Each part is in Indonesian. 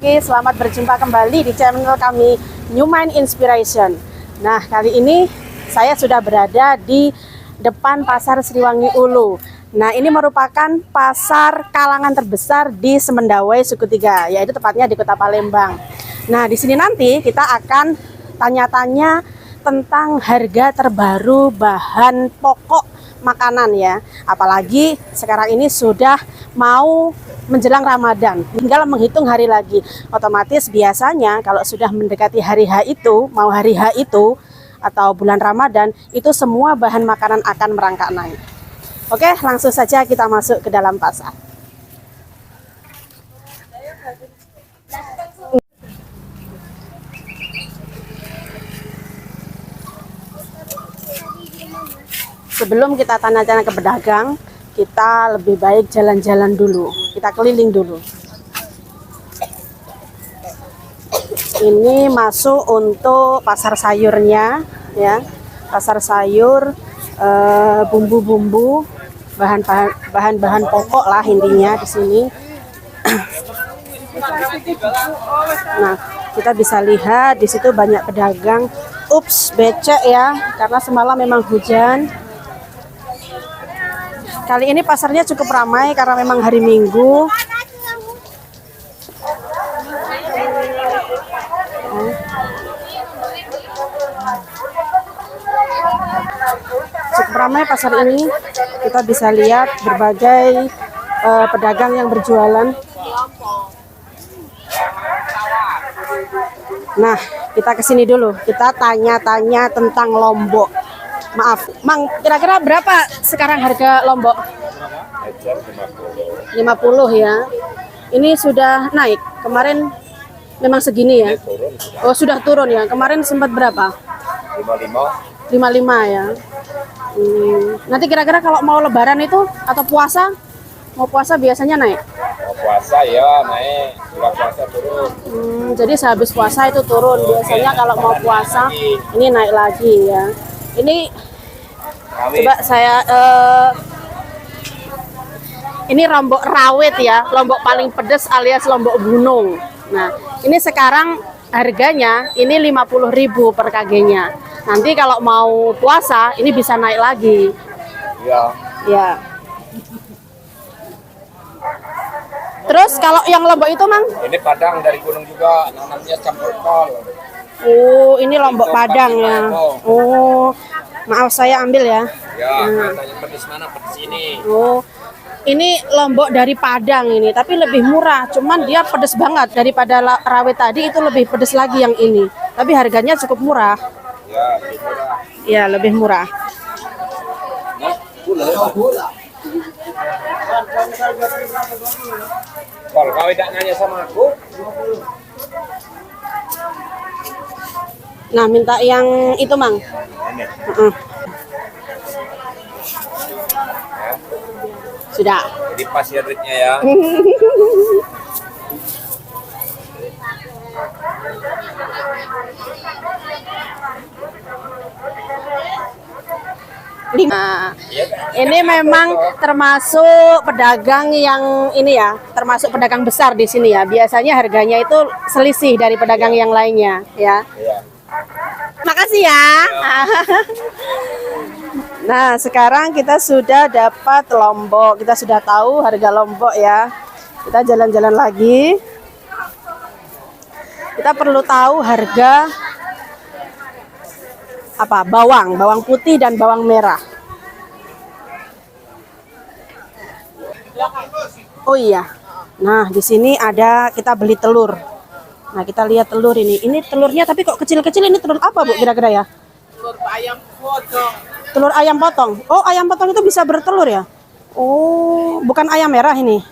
Oke, selamat berjumpa kembali di channel kami New Mind Inspiration. Nah, kali ini saya sudah berada di depan Pasar Sriwangi Ulu. Nah, ini merupakan pasar kalangan terbesar di Semendawai Suku Tiga, yaitu tepatnya di Kota Palembang. Nah, di sini nanti kita akan tanya-tanya tentang harga terbaru bahan pokok makanan ya. Apalagi sekarang ini sudah mau menjelang Ramadan, tinggal menghitung hari lagi. Otomatis biasanya kalau sudah mendekati hari H itu, mau hari H itu atau bulan Ramadan, itu semua bahan makanan akan merangkak naik. Oke, langsung saja kita masuk ke dalam pasar. Sebelum kita tanya-tanya ke pedagang, kita lebih baik jalan-jalan dulu. Kita keliling dulu. Ini masuk untuk pasar sayurnya, ya. Pasar sayur, bumbu-bumbu, bahan-bahan pokok lah intinya di sini. Nah, kita bisa lihat di situ banyak pedagang. Ups, becek ya, karena semalam memang hujan. Kali ini pasarnya cukup ramai karena memang hari Minggu. Cukup ramai pasar ini. Kita bisa lihat berbagai pedagang yang berjualan. Nah, kita kesini dulu. Kita tanya-tanya tentang lombok. Maaf, Mang, kira-kira berapa sekarang harga lombok? 50 ya. Ini sudah naik. Kemarin memang segini ya. Oh, sudah turun ya. Kemarin sempat berapa? 55 ya. Nanti kira-kira kalau mau lebaran itu atau puasa? Mau puasa biasanya naik? Mau puasa ya naik, setelah puasa turun. Jadi sehabis puasa itu turun. Biasanya kalau mau puasa ini naik lagi ya. Ini coba saya ini lombok rawit ya, lombok paling pedas alias lombok gunung. Nah, ini sekarang harganya ini 50.000 per kg-nya. Nanti kalau mau puasa ini bisa naik lagi. Iya. Ya. Terus kalau yang lombok itu, Mang? Ini Padang dari gunung juga, namanya campur kol. Oh, ini lombok Padang ya. Oh, maaf saya ambil ya. Ya, katanya pedes mana pedes ini. Oh, ini lombok dari Padang ini, tapi lebih murah. Cuman dia pedes banget daripada rawit tadi, itu lebih pedes lagi yang ini. Tapi harganya cukup murah. Ya, lebih murah. Ya, lebih murah. Kalau kau tidak nanya sama aku, Nah, minta yang itu, Mang. ini. Ya. Sudah. Jadi pas ya duitnya ya. Nah, ini memang termasuk pedagang yang ini ya, termasuk pedagang besar di sini ya. Biasanya harganya itu selisih dari pedagang yang lainnya ya. Iya. Makasih ya. Nah, sekarang kita sudah dapat lombok. Kita sudah tahu harga lombok ya. Kita jalan-jalan lagi. Kita perlu tahu harga apa? Bawang putih dan bawang merah. Oh iya. Nah, di sini ada kita beli telur. Nah, kita lihat telur ini. Ini telurnya tapi kok kecil-kecil, ini telur apa, Bu, kira-kira ya? Telur ayam potong. Telur ayam potong. Oh, ayam potong itu bisa bertelur ya? Oh, bukan ayam merah ini.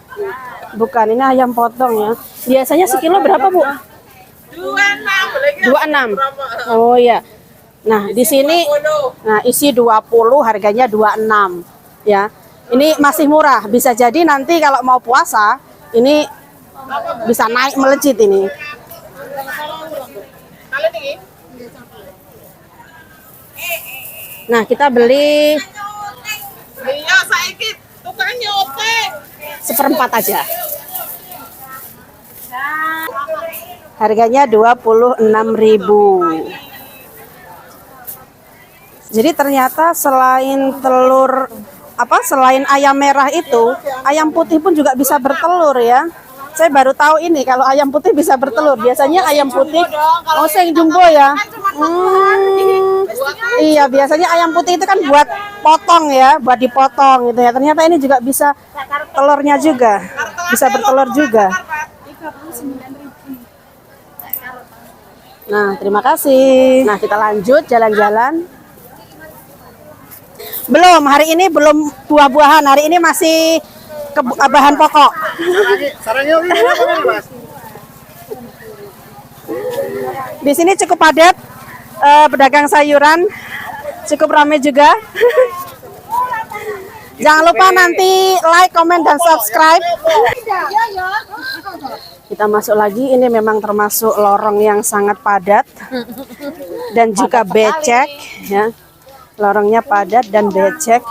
Bukan, ini ayam potong ya. Biasanya sekilo berapa, Bu? 26. Oh iya. Nah, di sini isi 20, harganya 26 ya. Ini masih murah. Bisa jadi nanti kalau mau puasa ini bisa naik melejit ini. Nah, kita beli seperempat aja. Harganya 26.000. Jadi ternyata selain telur selain ayam merah itu, ayam putih pun juga bisa bertelur ya. Saya baru tahu ini kalau ayam putih bisa bertelur. Biasanya ayam putih sing jumbo ya. Iya, biasanya ayam putih itu kan buat potong ya, buat dipotong gitu ya. Ternyata ini juga bisa telurnya juga. Bisa bertelur juga. Nah, terima kasih. Nah, kita lanjut jalan-jalan. Belum, hari ini belum buah-buahan. Hari ini masih bahan pokok. Sarangnya ini apa nih, Mas? Di sini cukup padat, pedagang sayuran cukup ramai juga. Jangan lupa nanti like, comment, dan subscribe. Kita masuk lagi. Ini memang termasuk lorong yang sangat padat dan juga becek ya. Lorongnya padat dan becek.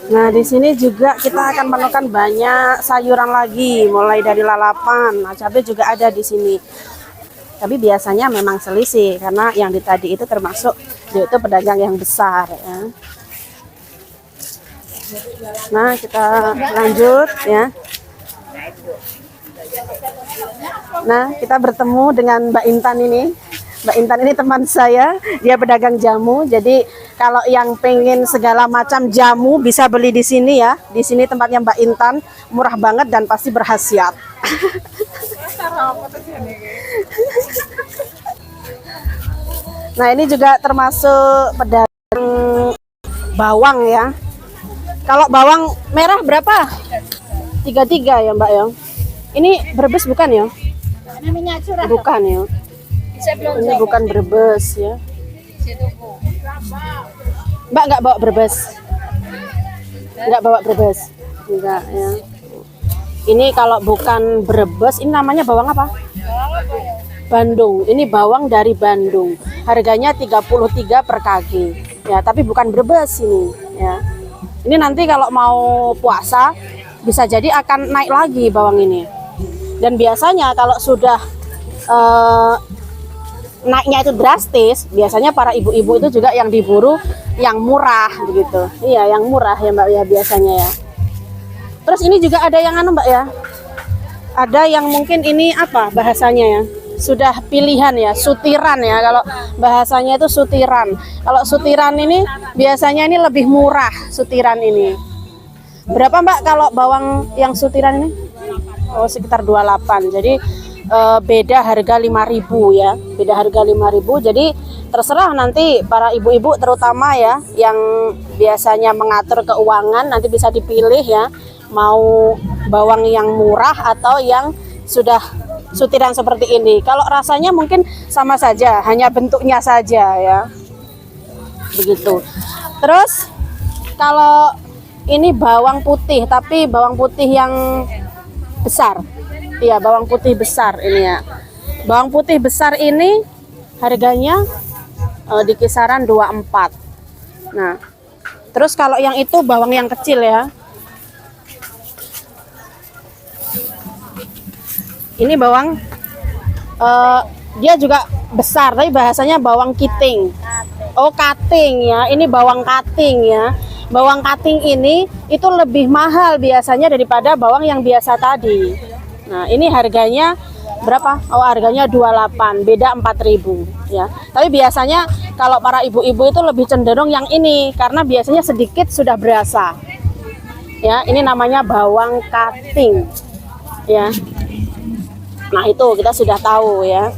Nah, di sini juga kita akan menemukan banyak sayuran lagi, mulai dari lalapan. Nah, cabai juga ada di sini. Tapi biasanya memang selisih karena yang di tadi itu termasuk yaitu pedagang yang besar ya. Nah, kita lanjut ya. Nah, kita bertemu dengan Mbak Intan ini. Mbak Intan ini teman saya, dia pedagang jamu. Jadi kalau yang pengen segala macam jamu bisa beli di sini ya. Di sini tempatnya Mbak Intan, murah banget dan pasti berkhasiat. Nah, ini juga termasuk pedagang bawang ya. Kalau bawang merah berapa? 33 ya Mbak ya. Ini Brebes bukan ya? Bukan ya. Ini bukan Brebes ya. Mbak nggak bawa Brebes? Nggak bawa Brebes? Enggak ya. Ini kalau bukan Brebes, ini namanya bawang apa? Bandung. Ini bawang dari Bandung. Harganya 33 per kg. Ya, tapi bukan Brebes ini ya. Ini nanti kalau mau puasa bisa jadi akan naik lagi bawang ini. Dan biasanya kalau sudah naiknya itu drastis, biasanya para ibu-ibu itu juga yang diburu yang murah begitu. Iya, yang murah ya Mbak ya biasanya ya. Terus ini juga ada yang Mbak ya. Ada yang mungkin ini apa bahasanya ya? Sudah pilihan ya, sutiran ya. Kalau bahasanya itu sutiran. Kalau sutiran ini biasanya ini lebih murah sutiran ini. Berapa Mbak kalau bawang yang sutiran ini? Oh, sekitar 28. Jadi beda harga 5.000 ya. Beda harga 5.000. Jadi terserah nanti para ibu-ibu terutama ya yang biasanya mengatur keuangan nanti bisa dipilih ya. Mau bawang yang murah atau yang sudah sutiran seperti ini. Kalau rasanya mungkin sama saja, hanya bentuknya saja ya. Begitu. Terus kalau ini bawang putih, tapi bawang putih yang besar. Iya, bawang putih besar ini ya. Bawang putih besar ini harganya di kisaran 24. Nah, terus kalau yang itu bawang yang kecil ya. Ini bawang dia juga besar, tapi bahasanya bawang kiting. Oh, kating ya. Ini bawang kating ya. Bawang kating ini itu lebih mahal biasanya daripada bawang yang biasa tadi. Nah, ini harganya berapa? Oh, harganya 28, beda 4.000 ya. Tapi biasanya kalau para ibu-ibu itu lebih cenderung yang ini karena biasanya sedikit sudah berasa. Ya, ini namanya bawang kating. Ya. Nah, itu kita sudah tahu ya.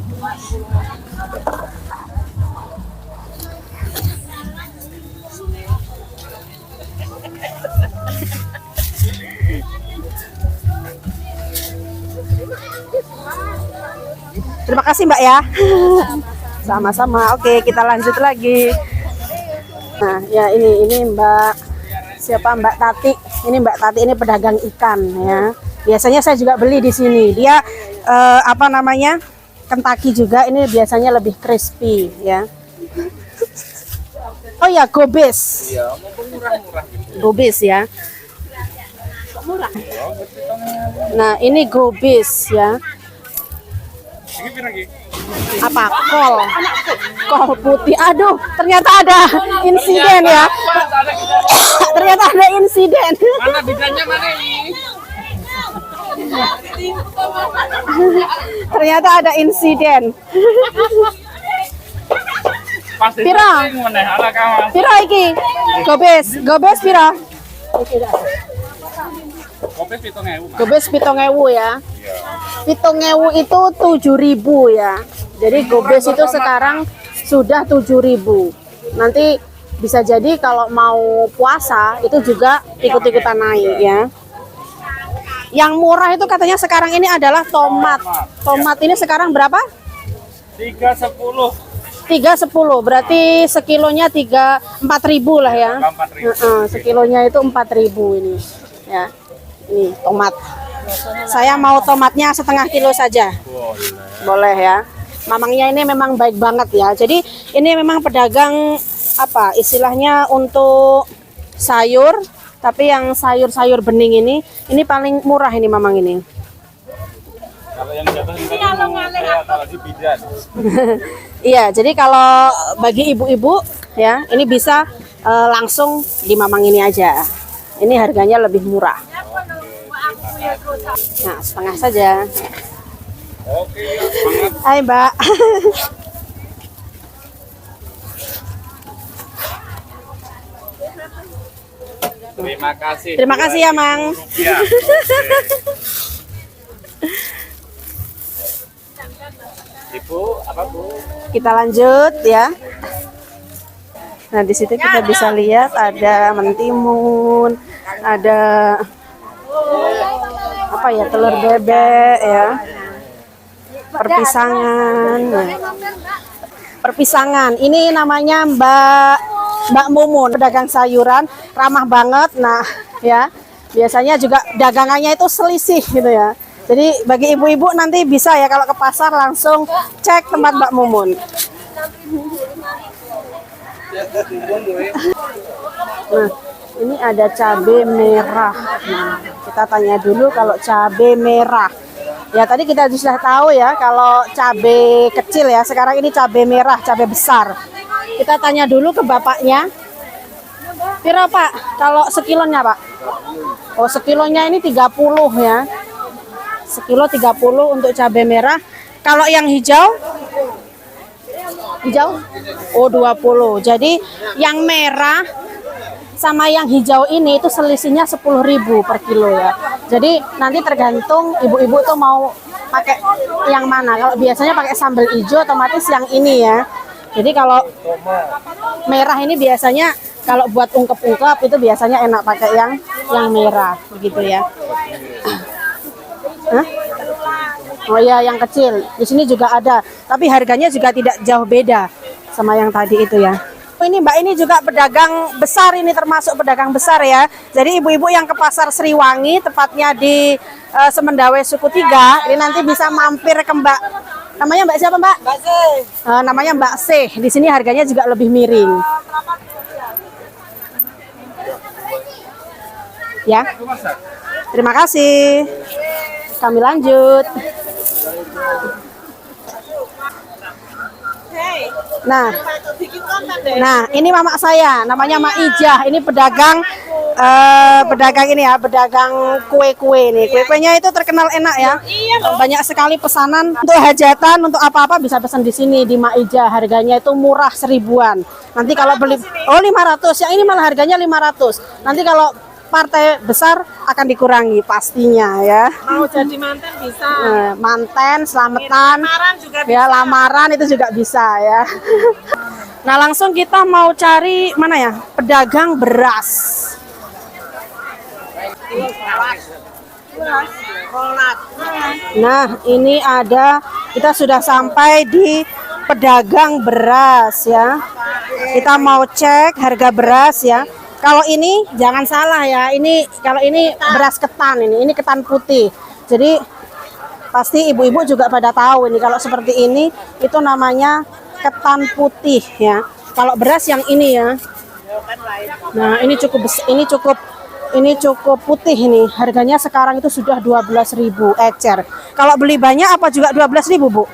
Terima kasih Mbak ya. Sama-sama. Oke, kita lanjut lagi. Nah, ya ini Mbak siapa Mbak Tati. Ini Mbak Tati ini pedagang ikan ya. Biasanya saya juga beli di sini. Dia apa namanya? Kentucky juga. Ini biasanya lebih crispy ya. Oh ya, gobes. Iya, murah-murah gitu. Gobes ya. Nah, ini gobis ya. Apa? Kol putih. Aduh, ternyata ada insiden ya. Ternyata ada insiden. Mana bidangnya mana ini? Ternyata ada insiden. Pasti Pira? mana ala kawan. Piro iki? Gobes piro? Kopi 7.000. Gobes 7.000 ya. 7.000 itu 7.000 ya. Jadi gobes itu sekarang sudah 7.000. Nanti bisa jadi kalau mau puasa itu juga ikut-ikutan naik ya. Yang murah itu katanya sekarang ini adalah tomat. Tomat ini sekarang berapa? 3.10. 3.10, berarti sekilonya 4.000 lah ya. 4.000. Sekilonya itu 4.000 ini ya. Ini tomat. Saya mau tomatnya setengah kilo saja. Boleh ya. Mamangnya ini memang baik banget ya. Jadi ini memang pedagang apa istilahnya untuk sayur, tapi yang sayur-sayur bening ini paling murah ini mamang ini. Kalau yang jatuh ini kalau di bidan. Iya, jadi kalau bagi ibu-ibu ya, ini bisa langsung di mamang ini aja. Ini harganya lebih murah. Nah, setengah saja. Oke, semangat. Hai, Mbak. Terima kasih. Terima kasih ya, Mang. Ya. Ibu, apa Bu? Kita lanjut ya. Nah, di situ kita bisa lihat ada mentimun, ada apa ya, telur bebek ya. Perpisangan. Nah, perpisangan. Ini namanya Mbak Mumun, pedagang sayuran, ramah banget. Nah, ya. Biasanya juga dagangannya itu selisih gitu ya. Jadi bagi ibu-ibu nanti bisa ya kalau ke pasar langsung cek tempat Mbak Mumun. Nah, ini ada cabai merah. Nah, kita tanya dulu kalau cabai merah. Ya tadi kita sudah tahu ya kalau cabai kecil ya. Sekarang ini cabai merah, cabai besar. Kita tanya dulu ke bapaknya. Piro Pak? Kalau sekilonya Pak? Oh sekilonya ini 30 ya. Sekilo 30 untuk cabai merah. Kalau yang hijau? Hijau? Oh 20. Jadi yang merah sama yang hijau ini itu selisihnya 10.000 per kilo ya. Jadi nanti tergantung ibu-ibu tuh mau pakai yang mana. Kalau biasanya pakai sambal hijau otomatis yang ini ya. Jadi kalau merah ini biasanya kalau buat ungkep-ungkep itu biasanya enak pakai yang merah begitu ya. Hah? Oh ya, yang kecil. Di sini juga ada, tapi harganya juga tidak jauh beda sama yang tadi itu ya. Ini Mbak ini juga pedagang besar, ini termasuk pedagang besar ya. Jadi ibu-ibu yang ke pasar Sriwangi, tepatnya di Semendawe Suku 3, ini nanti bisa mampir ke Mbak. Namanya Mbak siapa Mbak? Mbak C. Namanya Mbak C. Di sini harganya juga lebih miring. Ya. Terima kasih. Kami lanjut. Nah, ini mama saya, namanya Mak Ijah. Ini pedagang ini ya, pedagang kue-kue nih. Kue-kuenya itu terkenal enak ya. Banyak sekali pesanan untuk hajatan, untuk apa-apa bisa pesan di sini di Mak Ijah. Harganya itu murah 1.000-an. Nanti kalau beli 500, yang ini malah harganya 500. Nanti kalau partai besar akan dikurangi pastinya ya. Mau jadi manten bisa. Manten, selamatan, Lamaran juga bisa. ya lamaran itu juga bisa ya. Nah langsung kita mau cari mana ya, pedagang beras. Nah ini ada, kita sudah sampai di pedagang beras ya. Kita mau cek harga beras ya. Kalau ini jangan salah ya, kalau ini beras ketan, ini ketan putih. Jadi pasti ibu-ibu juga pada tahu ini kalau seperti ini itu namanya ketan putih ya. Kalau beras yang ini ya. Nah, ini cukup ini cukup putih ini. Harganya sekarang itu sudah 12.000 ecer. Kalau beli banyak apa juga 12.000, Bu?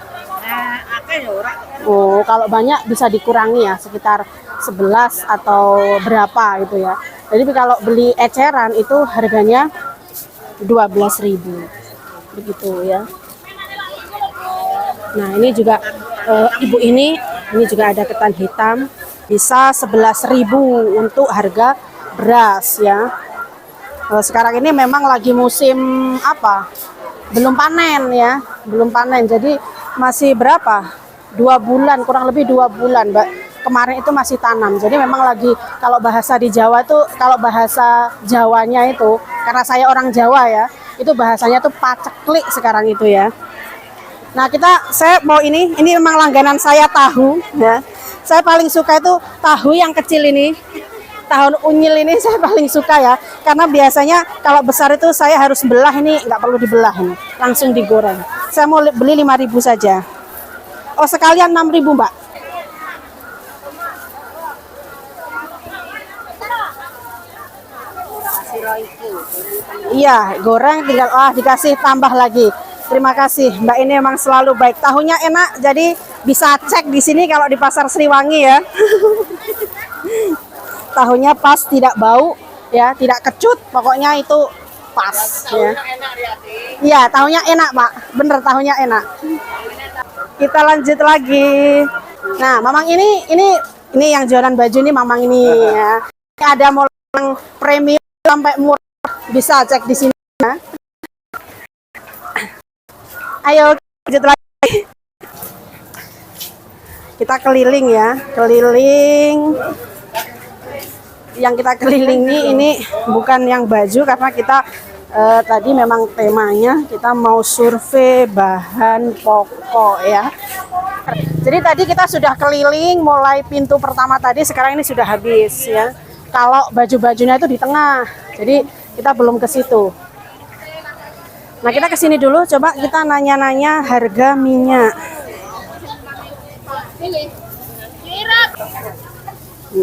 Oh, kalau banyak bisa dikurangi ya, sekitar 11 atau berapa gitu ya. Jadi kalau beli eceran itu harganya 12.000. Begitu ya. Nah, ini juga ibu ini juga ada ketan hitam, bisa 11.000 untuk harga beras ya. Sekarang ini memang lagi musim apa? Belum panen ya, belum panen. Jadi masih berapa? 2 bulan, kurang lebih 2 bulan, Mbak. Kemarin itu masih tanam. Jadi memang lagi, kalau bahasa di Jawa tuh, kalau bahasa Jawanya itu, karena saya orang Jawa ya, itu bahasanya tuh paceklik sekarang itu ya. Nah, saya mau ini memang langganan saya tahu ya. Saya paling suka itu tahu yang kecil ini. Tahu unyil ini saya paling suka ya. Karena biasanya kalau besar itu saya harus belah, ini nggak perlu dibelah ini. Langsung digoreng. Saya mau beli 5.000 saja. Oh, sekalian 6.000, Mbak. Iya, goreng tinggal dikasih tambah lagi. Terima kasih, Mbak, ini memang selalu baik. Tahunya enak, jadi bisa cek di sini kalau di Pasar Sriwangi ya. Tahunya pas, tidak bau ya, tidak kecut, pokoknya itu pas ya. Iya, tahunya enak, Pak. Bener, tahunya enak. Kita lanjut lagi. Nah, Mamang ini yang jualan baju ini Mamang ini ya. Ada mulai yang premium sampai murah, bisa cek di sini ya. Ayo lanjut lagi. Kita keliling ya, keliling. Yang kita kelilingi ini bukan yang baju, karena kita tadi memang temanya kita mau survei bahan pokok ya. Jadi tadi kita sudah keliling mulai pintu pertama tadi, sekarang ini sudah habis ya. Kalau baju-bajunya itu di tengah, jadi kita belum ke situ. Nah, kita ke sini dulu, coba kita nanya-nanya harga minyak.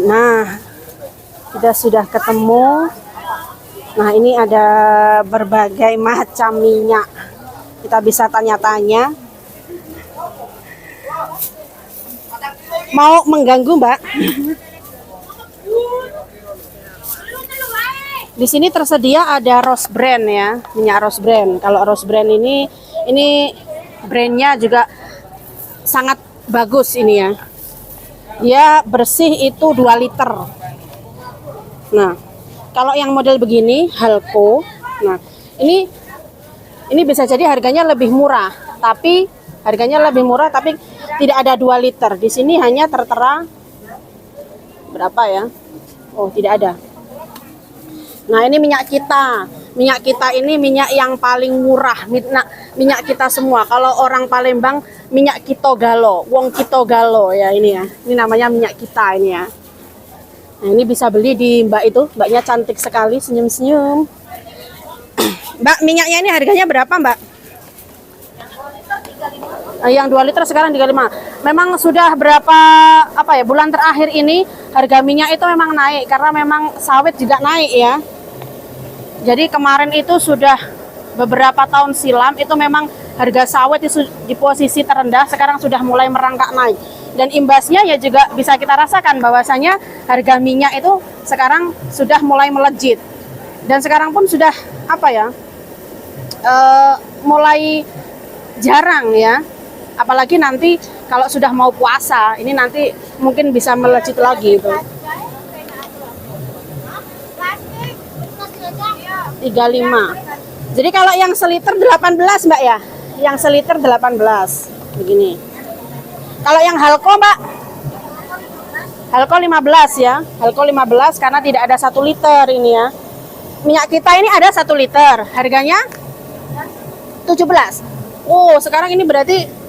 Nah, kita sudah ketemu. Nah, ini ada berbagai macam minyak. Kita bisa tanya-tanya. Mau mengganggu, Mbak? Di sini tersedia ada Rose Brand ya, minyak Rose Brand. Kalau Rose Brand ini brandnya juga sangat bagus ini ya. Dia bersih itu 2 liter. Nah, kalau yang model begini Halco, nah ini bisa jadi harganya lebih murah, tapi tidak ada 2 liter. Di sini hanya tertera berapa ya? Oh, tidak ada. Nah, ini minyak kita. Minyak kita ini minyak yang paling murah. Minyak kita semua. Kalau orang Palembang, minyak Kitogalo, wong Kitogalo ya ini ya. Ini namanya minyak kita ini ya. Nah, ini bisa beli di Mbak itu. Mbaknya cantik sekali, senyum-senyum. Mbak, minyaknya ini harganya berapa, Mbak? Yang 2 liter sekarang 35. Memang sudah berapa bulan terakhir ini harga minyak itu memang naik karena memang sawit juga naik ya. Jadi kemarin itu sudah beberapa tahun silam itu memang harga sawit itu di posisi terendah, sekarang sudah mulai merangkak naik. Dan imbasnya ya juga bisa kita rasakan bahwasanya harga minyak itu sekarang sudah mulai melejit. Dan sekarang pun sudah mulai jarang ya. Apalagi nanti kalau sudah mau puasa, ini nanti mungkin bisa melejit lagi itu. 35. Jadi kalau yang seliter 18, Mbak ya. Yang seliter 18. Begini. Kalau yang Halco, Mbak. Halco 15 ya. Halco 15 karena tidak ada 1 liter ini ya. Minyak kita ini ada 1 liter. Harganya 17. Oh, sekarang ini berarti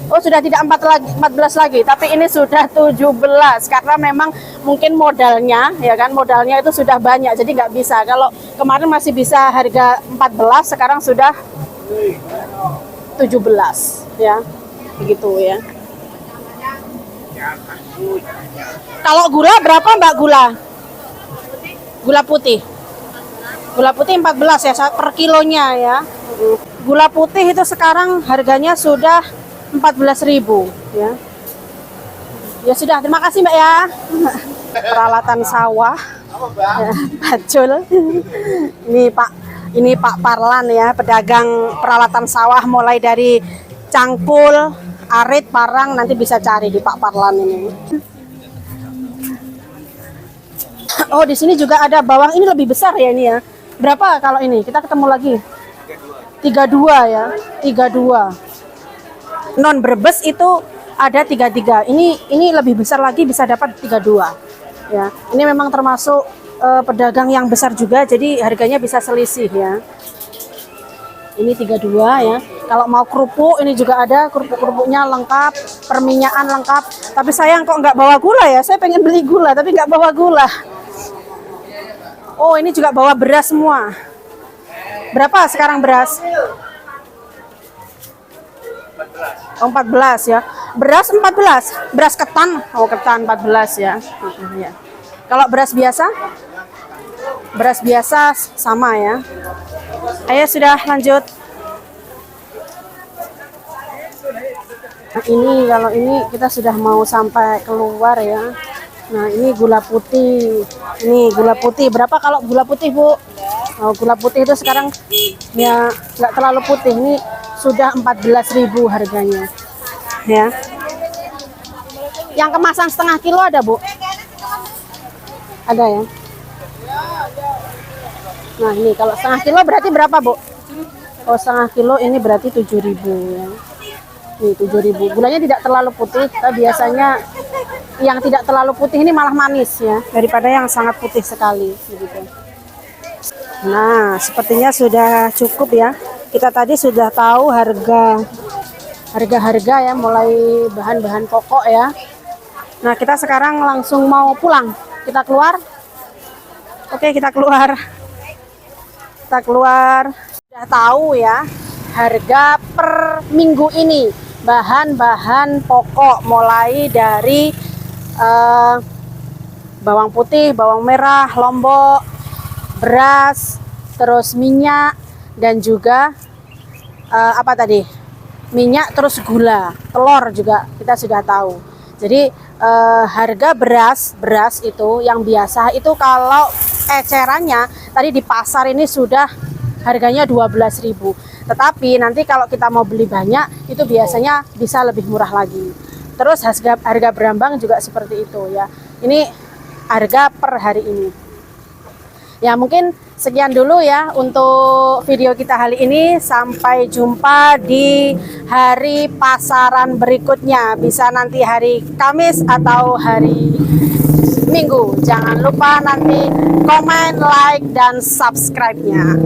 sudah tidak 14 lagi, tapi ini sudah 17 karena memang mungkin modalnya itu sudah banyak, jadi nggak bisa. Kalau kemarin masih bisa harga 14, sekarang sudah 17 ya, begitu ya. Kalau gula berapa, Mbak, gula? Gula putih. Gula putih 14 ya per kilonya ya. Gula putih itu sekarang harganya sudah 14.000 ya. Ya sudah, terima kasih Mbak ya. Peralatan sawah. Ya, Pacul. Ini Pak Parlan ya, pedagang peralatan sawah mulai dari cangkul, arit, parang, nanti bisa cari di Pak Parlan ini. Oh, di sini juga ada bawang, ini lebih besar ya ini ya. Berapa kalau ini? Kita ketemu lagi. 32 ya, 32. Non Brebes itu ada 33. Ini lebih besar lagi, bisa dapat 32. Ya, ini memang termasuk pedagang yang besar juga, jadi harganya bisa selisih ya. Ini 32 ya. Kalau mau kerupuk ini juga ada, kerupuk-kerupuknya lengkap, perminyakan lengkap. Tapi sayang kok nggak bawa gula ya. Saya pengen beli gula tapi nggak bawa gula. Oh, ini juga bawa beras semua. Berapa sekarang beras? Oh, 14 ya. Beras 14. Beras ketan. Oh, ketan 14 ya. Ya. Kalau beras biasa? Beras biasa sama ya. Ayo sudah lanjut. Nah, ini kalau ini kita sudah mau sampai keluar ya. Nah, ini gula putih. Ini gula putih. Berapa kalau gula putih, Bu? Oh, gula putih itu sekarang ya nggak terlalu putih. Ini sudah 14.000 harganya. Ya. Yang kemasan setengah kilo ada, Bu? Ada ya. Nah, ini kalau setengah kilo berarti berapa, Bu? Oh, setengah kilo ini berarti 7.000 ya. Nih, 7.000. Gulanya tidak terlalu putih. Kita biasanya yang tidak terlalu putih ini malah manis ya, daripada yang sangat putih sekali begitu. Nah, sepertinya sudah cukup ya. Kita tadi sudah tahu harga ya, mulai bahan-bahan pokok ya. Nah, kita sekarang langsung mau pulang. Kita keluar. Oke, kita keluar. Kita keluar. Sudah tahu ya harga per minggu ini bahan-bahan pokok mulai dari bawang putih, bawang merah, lombok, beras, terus minyak, dan juga apa tadi? Minyak, terus gula, telur juga kita sudah tahu. Jadi harga beras itu yang biasa itu kalau ecerannya tadi di pasar ini sudah harganya 12.000. Tetapi nanti kalau kita mau beli banyak itu biasanya bisa lebih murah lagi. Terus harga berambang juga seperti itu ya. Ini harga per hari ini. Ya, mungkin sekian dulu ya untuk video kita hari ini. Sampai jumpa di hari pasaran berikutnya. Bisa nanti hari Kamis atau hari Minggu. Jangan lupa nanti komen, like, dan subscribe-nya.